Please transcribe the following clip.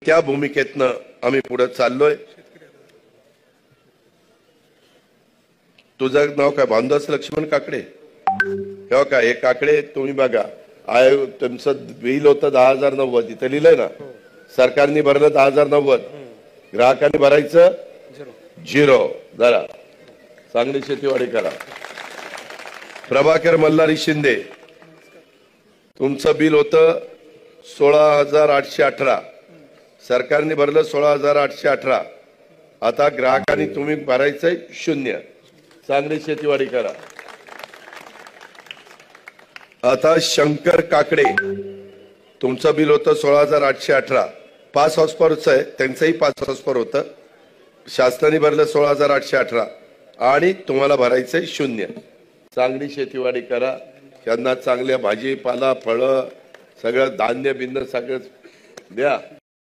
त्या भूमिकेतनं आम्ही पुढे चाललोय। तुझं नाव काय? भानुदास लक्ष्मण काकडे। हो का? हे काकडे तुम्ही बघा, आयोग तुमचं बिल होतं 10,090, इथं लिहिलंय ना, सरकारने भरलं 10,090, ग्राहकांनी भरायचं 0। जरा चांगली शेतीवाडी करा। प्रभाकर मल्हारी शिंदे, तुमचं बिल होतं 16,818, सरकारने भरलं 16,818, आता ग्राहकांनी तुम्ही भरायचंय 0। चांगली शेतीवाडी करा। आता शंकर काकडे, तुमचं बिल होतं 16,818, 5 हॉर्सपॉवरचं आहे, त्यांचंही 5 हॉर्सपॉवर होतं, शासनाने भरलं 16,818 आणि तुम्हाला भरायचंय 0। चांगली शेतीवाडी करा। त्यांना चांगल्या भाजीपाला, फळं, सगळं धान्य बिन्न सगळं द्या।